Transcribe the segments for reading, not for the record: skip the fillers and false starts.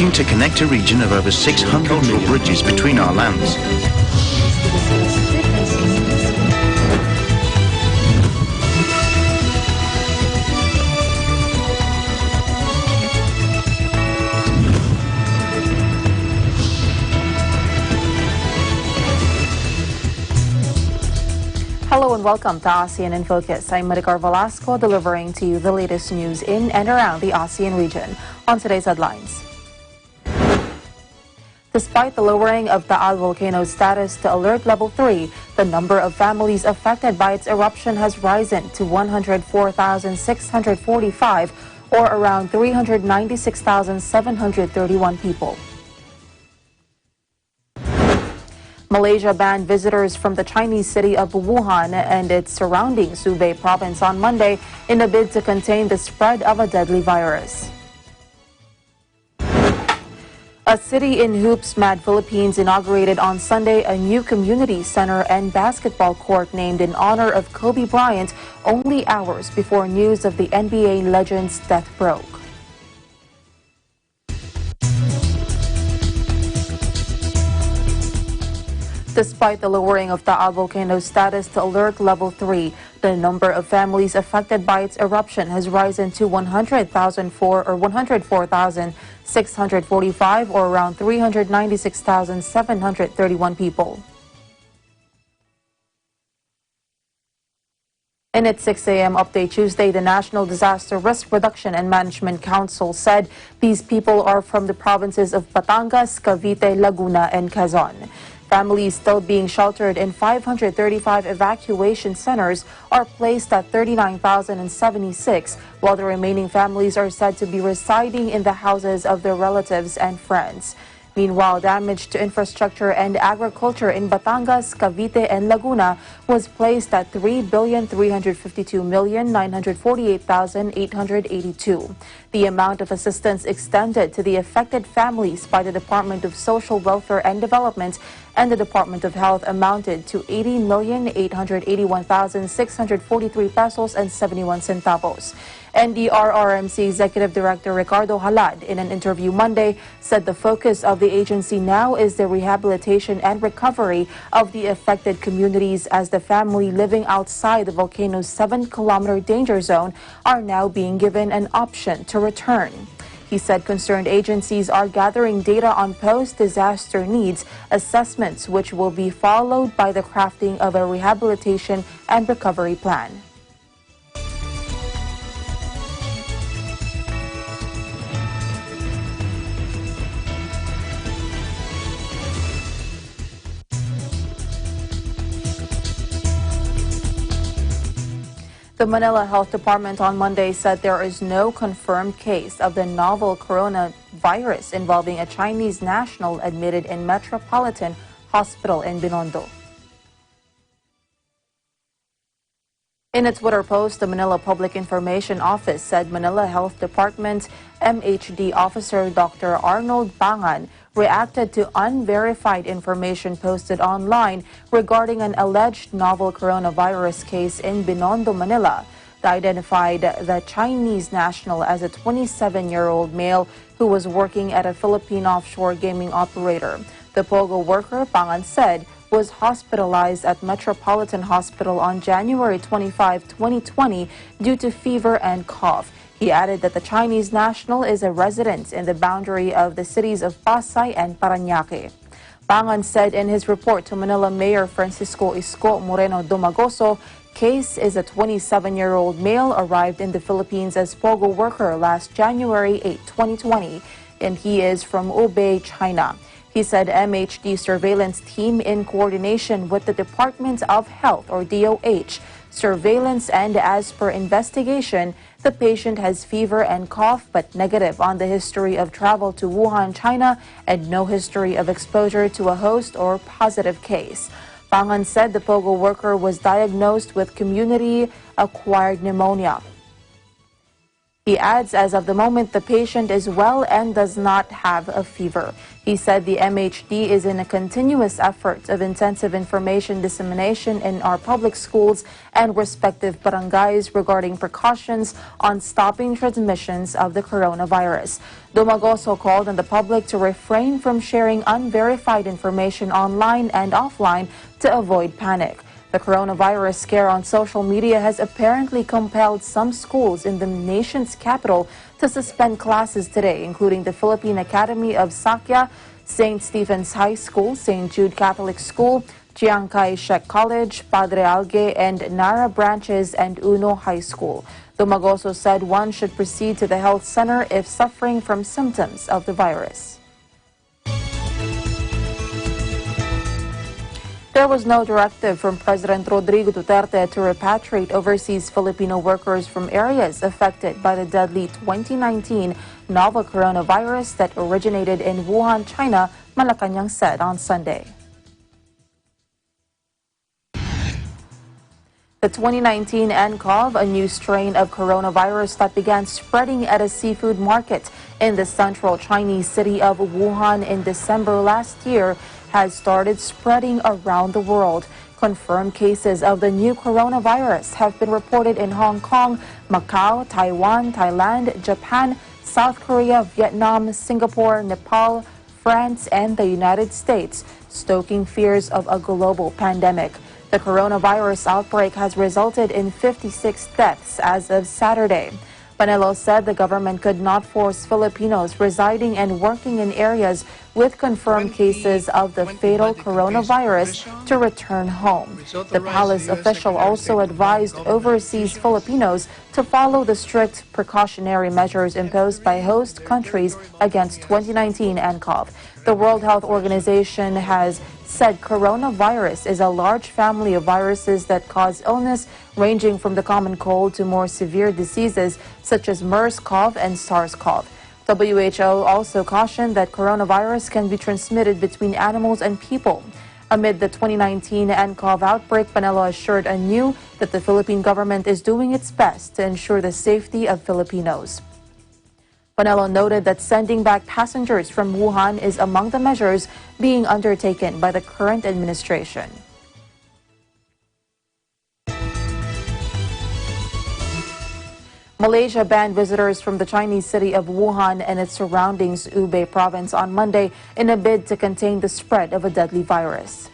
working to connect a region of over 600 million bridges between our lands. Hello and welcome to ASEAN in Focus. I'm Maricar Velasco, delivering to you the latest news in and around the ASEAN region. On today's headlines. Despite the lowering of Taal volcano status to alert level 3, the number of families affected by its eruption has risen to 104,645, or around 396,731 people. Malaysia banned visitors from the Chinese city of Wuhan and its surrounding Hubei province on Monday in a bid to contain the spread of a deadly virus. A city in Hoops, Mad, Philippines inaugurated on Sunday a new community center and basketball court named in honor of Kobe Bryant only hours before news of the NBA legend's death broke. Despite the lowering of Taal volcano status to alert level 3, the number of families affected by its eruption has risen to 104,645, or around 396,731 people. In its 6 a.m. update Tuesday, the National Disaster Risk Reduction and Management Council said these people are from the provinces of Batangas, Cavite, Laguna, and Quezon. Families still being sheltered in 535 evacuation centers are placed at 39,076, while the remaining families are said to be residing in the houses of their relatives and friends. Meanwhile, damage to infrastructure and agriculture in Batangas, Cavite, and Laguna was placed at 3,352,948,882. The amount of assistance extended to the affected families by the Department of Social Welfare and Development and the Department of Health amounted to 80,881,643 pesos and 71 centavos. NDRRMC Executive Director Ricardo Halad, in an interview Monday, said the focus of the agency now is the rehabilitation and recovery of the affected communities, as the family living outside the volcano's 7-kilometer danger zone are now being given an option to return. He said concerned agencies are gathering data on post-disaster needs assessments, which will be followed by the crafting of a rehabilitation and recovery plan. The Manila Health Department on Monday said there is no confirmed case of the novel coronavirus involving a Chinese national admitted in Metropolitan Hospital in Binondo. In its Twitter post, the Manila Public Information Office said Manila Health Department MHD Officer Dr. Arnold Bangan reacted to unverified information posted online regarding an alleged novel coronavirus case in Binondo, Manila. They identified the Chinese national as a 27-year-old male who was working at a Philippine offshore gaming operator. The POGO worker, Bangan said, was hospitalized at Metropolitan Hospital on January 25, 2020 due to fever and cough. He added that the Chinese national is a resident in the boundary of the cities of Pasay and Parañaque. Bangan said in his report to Manila Mayor Francisco Isko Moreno Domagoso, case is a 27-year-old male arrived in the Philippines as POGO worker last January 8, 2020, and he is from Hubei, China. He said MHD surveillance team, in coordination with the Department of Health, or DOH, surveillance, and as per investigation, the patient has fever and cough but negative on the history of travel to Wuhan, China, and no history of exposure to a host or positive case. Bangan said the POGO worker was diagnosed with community-acquired pneumonia. He adds, as of the moment, the patient is well and does not have a fever. He said the MHD is in a continuous effort of intensive information dissemination in our public schools and respective barangays regarding precautions on stopping transmissions of the coronavirus. Dumagoso called on the public to refrain from sharing unverified information online and offline to avoid panic. The coronavirus scare on social media has apparently compelled some schools in the nation's capital to suspend classes today, including the Philippine Academy of Sakya, St. Stephen's High School, St. Jude Catholic School, Chiang Kai-shek College, Padre Alge, and Nara branches and Uno High School. Dumagoso said one should proceed to the health center if suffering from symptoms of the virus. There was no directive from President Rodrigo Duterte to repatriate overseas Filipino workers from areas affected by the deadly 2019 novel coronavirus that originated in Wuhan, China, Malacanang said on Sunday. The 2019 nCoV, a new strain of coronavirus that began spreading at a seafood market in the central Chinese city of Wuhan in December last year, has started spreading around the world. Confirmed cases of the new coronavirus have been reported in Hong Kong, Macau, Taiwan, Thailand, Japan, South Korea, Vietnam, Singapore, Nepal, France, and the United States, stoking fears of a global pandemic. The coronavirus outbreak has resulted in 56 deaths as of Saturday. Panelo said the government could not force Filipinos residing and working in areas with confirmed cases of the fatal coronavirus to return home. The palace official also advised overseas Filipinos to follow the strict precautionary measures imposed by host countries against 2019 nCoV. The World Health Organization has said coronavirus is a large family of viruses that cause illness ranging from the common cold to more severe diseases such as MERS-CoV and SARS-CoV. WHO also cautioned that coronavirus can be transmitted between animals and people. Amid the 2019 nCoV outbreak, Panelo assured anew that the Philippine government is doing its best to ensure the safety of Filipinos. Panelo noted that sending back passengers from Wuhan is among the measures being undertaken by the current administration. Malaysia banned visitors from the Chinese city of Wuhan and its surroundings, Hubei province, on Monday in a bid to contain the spread of a deadly virus.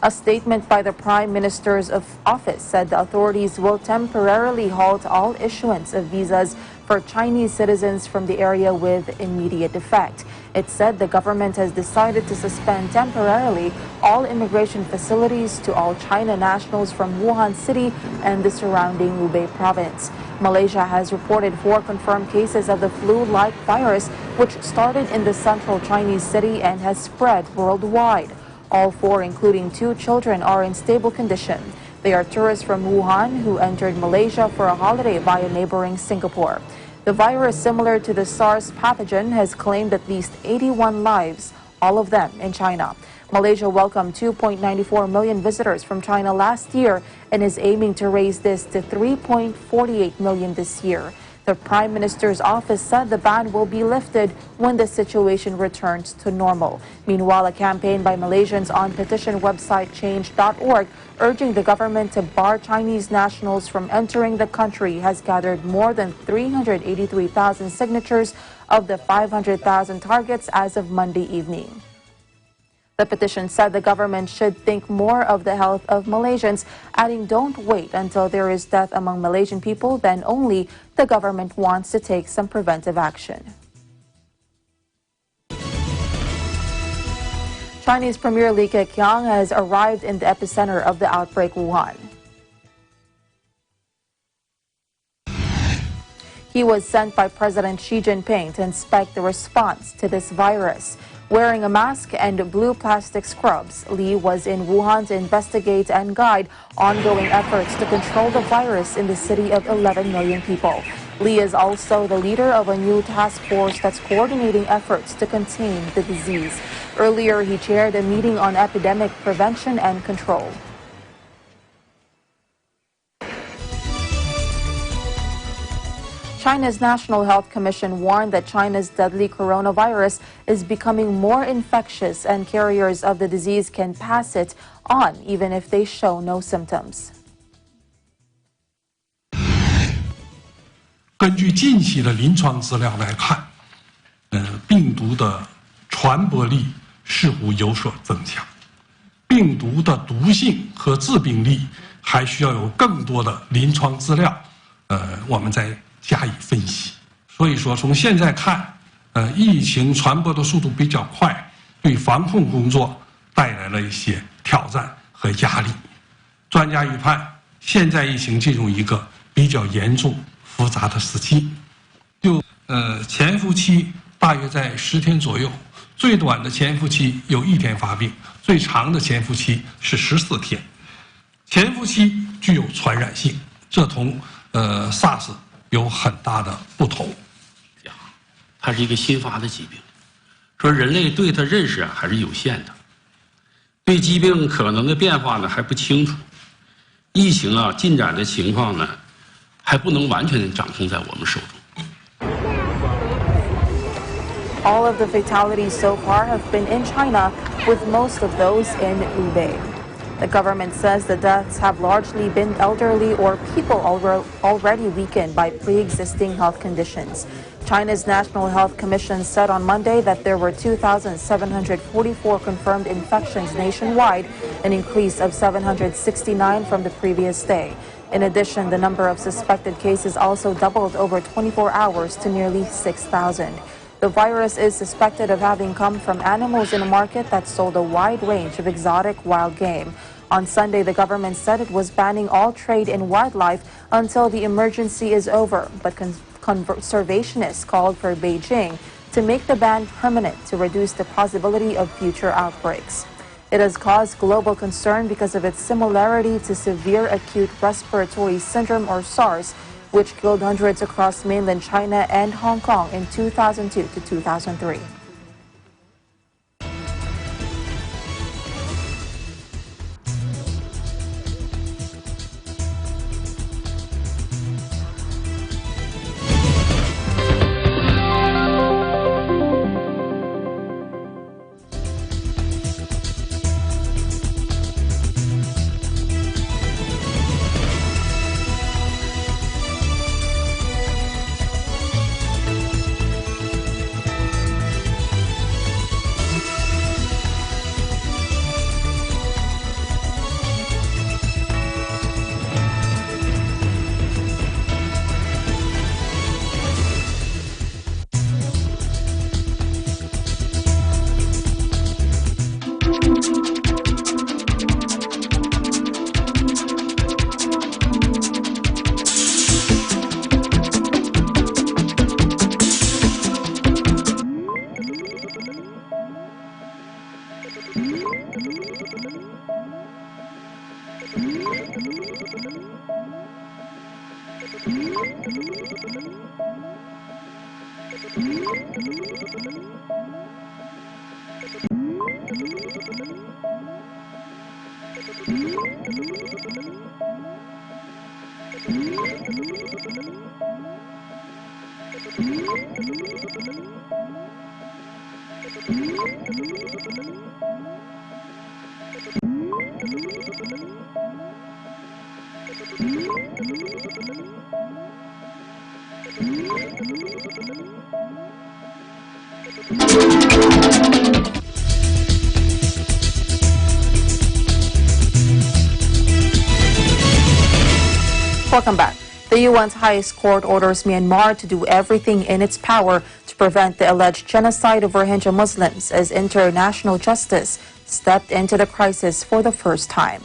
A statement by the Prime Minister's office said the authorities will temporarily halt all issuance of visas for Chinese citizens from the area with immediate effect. It said the government has decided to suspend temporarily all immigration facilities to all China nationals from Wuhan City and the surrounding Hubei province. Malaysia has reported 4 confirmed cases of the flu-like virus, which started in the central Chinese city and has spread worldwide. All 4, including 2 children, are in stable condition. They are tourists from Wuhan who entered Malaysia for a holiday via neighboring Singapore. The virus, similar to the SARS pathogen, has claimed at least 81 lives, all of them in China. Malaysia welcomed 2.94 million visitors from China last year and is aiming to raise this to 3.48 million this year. The Prime Minister's office said the ban will be lifted when the situation returns to normal. Meanwhile, a campaign by Malaysians on petition website change.org urging the government to bar Chinese nationals from entering the country has gathered more than 383,000 signatures of the 500,000 targets as of Monday evening. The petition said the government should think more of the health of Malaysians, adding, "Don't wait until there is death among Malaysian people, then only the government wants to take some preventive action." Chinese Premier Li Keqiang has arrived in the epicenter of the outbreak, Wuhan. He was sent by President Xi Jinping to inspect the response to this virus. Wearing a mask and blue plastic scrubs, Li was in Wuhan to investigate and guide ongoing efforts to control the virus in the city of 11 million people. Li is also the leader of a new task force that's coordinating efforts to contain the disease. Earlier, he chaired a meeting on epidemic prevention and control. China's National Health Commission warned that China's deadly coronavirus is becoming more infectious and carriers of the disease can pass it on even if they show no symptoms. 根据近期的临床资料来看，病毒的传播力似乎有所增强，病毒的毒性和致病力还需要有更多的临床资料，我们再加以分析。所以说，从现在看，疫情传播的速度比较快，对防控工作带来了一些挑战和压力。专家预判，现在疫情进入一个比较严重、复杂的时期。潜伏期大约在10天左右，最短的潜伏期有1天发病，最长的潜伏期是14天。潜伏期具有传染性，这同SARS 有很大的不同。它是一个新发的疾病，说人类对它认识还是有限的，对疾病可能的变化呢还不清楚，疫情进展的情况呢还不能完全掌控在我们手中。All of the fatalities so far have been in China, with most of those in Hubei. The government says the deaths have largely been elderly or people already weakened by pre-existing health conditions. China's National Health Commission said on Monday that there were 2,744 confirmed infections nationwide, an increase of 769 from the previous day. In addition, the number of suspected cases also doubled over 24 hours to nearly 6,000. The virus is suspected of having come from animals in a market that sold a wide range of exotic wild game. On Sunday, the government said it was banning all trade in wildlife until the emergency is over, but conservationists called for Beijing to make the ban permanent to reduce the possibility of future outbreaks. It has caused global concern because of its similarity to severe acute respiratory syndrome or SARS, which killed hundreds across mainland China and Hong Kong in 2002 to 2003. Welcome back. The UN's highest court orders Myanmar to do everything in its power to prevent the alleged genocide of Rohingya Muslims as international justice stepped into the crisis for the first time.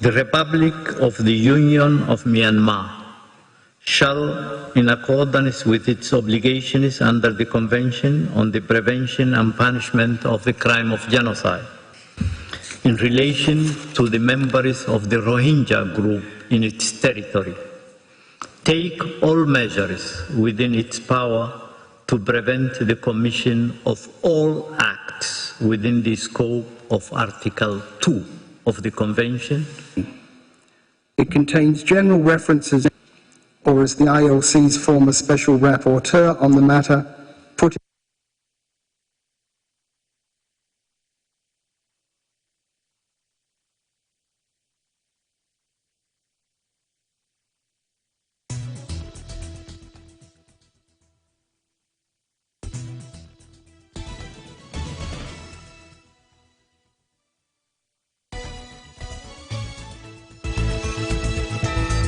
The Republic of the Union of Myanmar shall, in accordance with its obligations under the Convention on the Prevention and Punishment of the Crime of Genocide, in relation to the members of the Rohingya group in its territory, take all measures within its power to prevent the commission of all acts within the scope of Article 2 of the Convention. It contains general references, or as the ILC's former special rapporteur on the matter put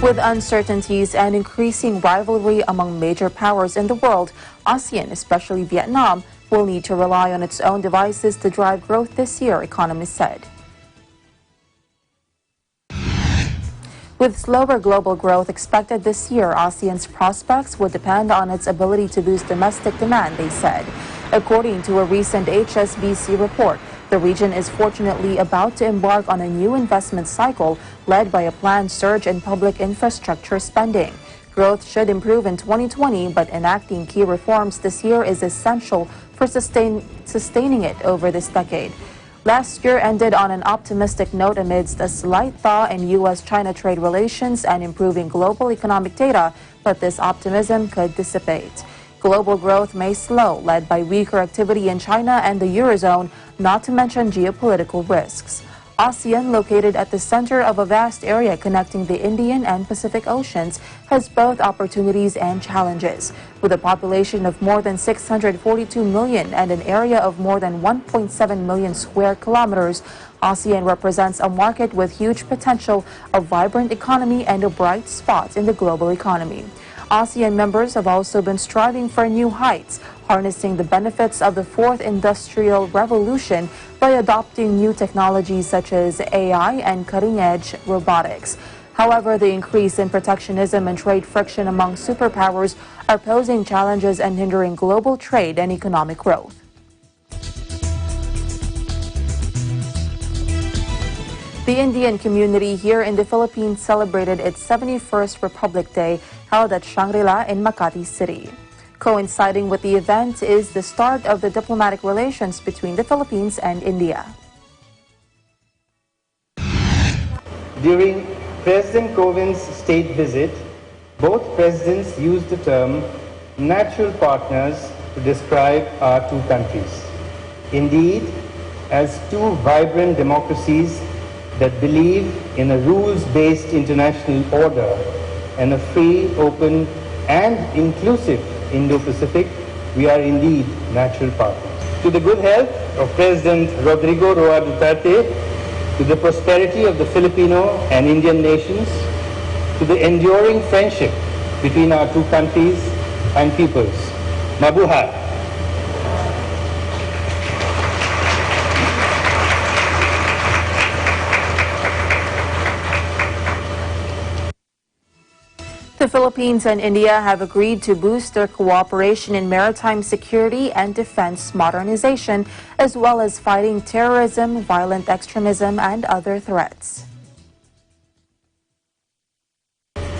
With uncertainties and increasing rivalry among major powers in the world, ASEAN, especially Vietnam, will need to rely on its own devices to drive growth this year, economists said. With slower global growth expected this year, ASEAN's prospects would depend on its ability to boost domestic demand, they said. According to a recent HSBC report, the region is fortunately about to embark on a new investment cycle led by a planned surge in public infrastructure spending. Growth should improve in 2020, but enacting key reforms this year is essential for sustaining it over this decade. Last year ended on an optimistic note amidst a slight thaw in U.S.-China trade relations and improving global economic data, but this optimism could dissipate. Global growth may slow, led by weaker activity in China and the Eurozone, not to mention geopolitical risks. ASEAN, located at the center of a vast area connecting the Indian and Pacific Oceans, has both opportunities and challenges. With a population of more than 642 million and an area of more than 1.7 million square kilometers, ASEAN represents a market with huge potential, a vibrant economy, and a bright spot in the global economy. ASEAN members have also been striving for new heights, harnessing the benefits of the fourth industrial revolution by adopting new technologies such as AI and cutting-edge robotics. However, the increase in protectionism and trade friction among superpowers are posing challenges and hindering global trade and economic growth. The Indian community here in the Philippines celebrated its 71st Republic Day, held at Shangri-La in Makati City. Coinciding with the event is the start of the diplomatic relations between the Philippines and India. During President Kovind's state visit, both presidents used the term natural partners to describe our two countries. Indeed, as two vibrant democracies that believe in a rules-based international order and a free, open, and inclusive Indo-Pacific, we are indeed natural partners. To the good health of President Rodrigo Roa Duterte, to the prosperity of the Filipino and Indian nations, to the enduring friendship between our two countries and peoples. Mabuhay! The Philippines and India have agreed to boost their cooperation in maritime security and defense modernization, as well as fighting terrorism, violent extremism, and other threats.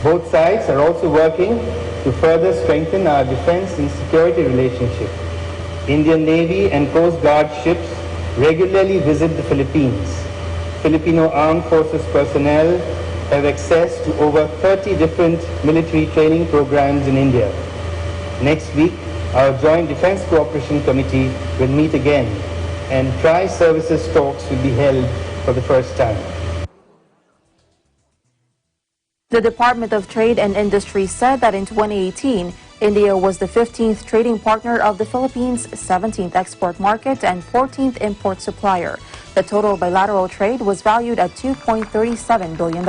Both sides are also working to further strengthen our defense and security relationship. Indian Navy and Coast Guard ships regularly visit the Philippines. Filipino Armed Forces personnel have access to over 30 different military training programs in India. Next week, our Joint Defense Cooperation Committee will meet again, and tri-services talks will be held for the first time. The Department of Trade and Industry said that in 2018, India was the 15th trading partner of the Philippines, 17th export market, and 14th import supplier. The total bilateral trade was valued at $2.37 billion.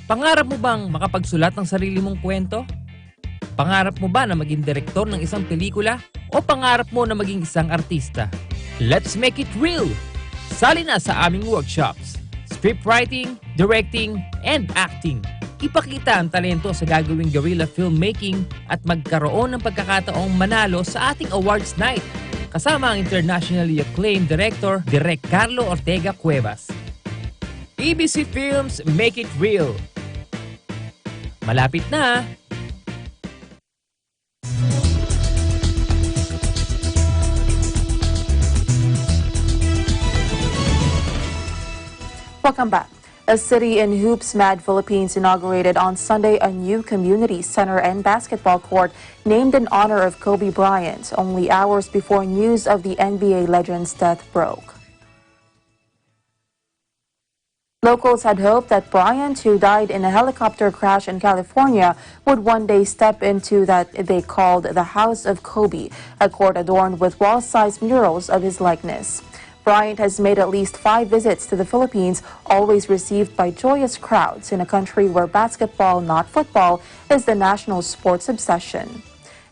Pangarap mo bang makapagsulat ng sarili mong kwento? Pangarap mo ba na maging direktor ng isang pelikula? O pangarap mo na maging isang artista? Let's make it real! Sali na sa aming workshops. Scriptwriting, directing, and acting. Ipakita ang talento sa gagawing guerrilla filmmaking at magkaroon ng pagkakataong manalo sa ating awards night. Kasama ang internationally acclaimed director, Direk Carlo Ortega Cuevas. ABC Films, make it real! Malapit na! Welcome back. A city in Hoops Mad, Philippines inaugurated on Sunday a new community center and basketball court named in honor of Kobe Bryant, only hours before news of the NBA legend's death broke. Locals had hoped that Bryant, who died in a helicopter crash in California, would one day step into that they called the House of Kobe, a court adorned with wall-sized murals of his likeness. Bryant has made at least 5 visits to the Philippines, always received by joyous crowds in a country where basketball, not football, is the national sports obsession.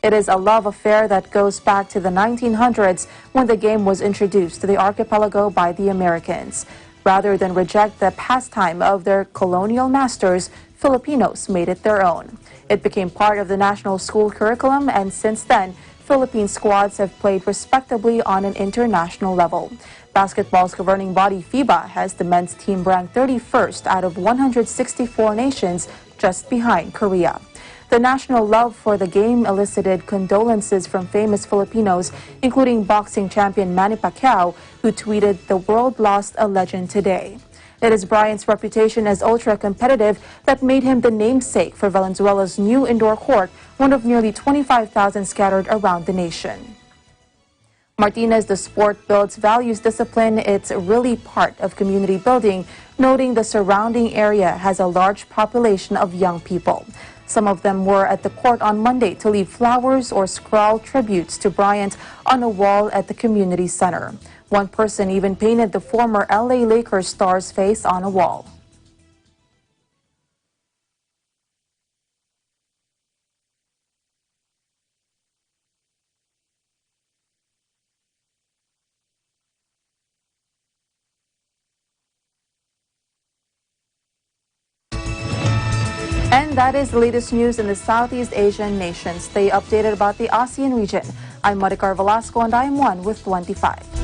It is a love affair that goes back to the 1900s when the game was introduced to the archipelago by the Americans. Rather than reject the pastime of their colonial masters, Filipinos made it their own. It became part of the national school curriculum, and since then, Philippine squads have played respectably on an international level. Basketball's governing body FIBA has the men's team ranked 31st out of 164 nations, just behind Korea. The national love for the game elicited condolences from famous Filipinos, including boxing champion Manny Pacquiao, who tweeted, "The world lost a legend today." It is Bryant's reputation as ultra-competitive that made him the namesake for Valenzuela's new indoor court, one of nearly 25,000 scattered around the nation. Martinez, the sport builds values discipline. It's really part of community building, noting the surrounding area has a large population of young people. Some of them were at the court on Monday to leave flowers or scrawl tributes to Bryant on a wall at the community center. One person even painted the former LA Lakers star's face on a wall. And that is the latest news in the Southeast Asian nations. Stay updated about the ASEAN region. I'm Maricar Velasco and I am one with 25.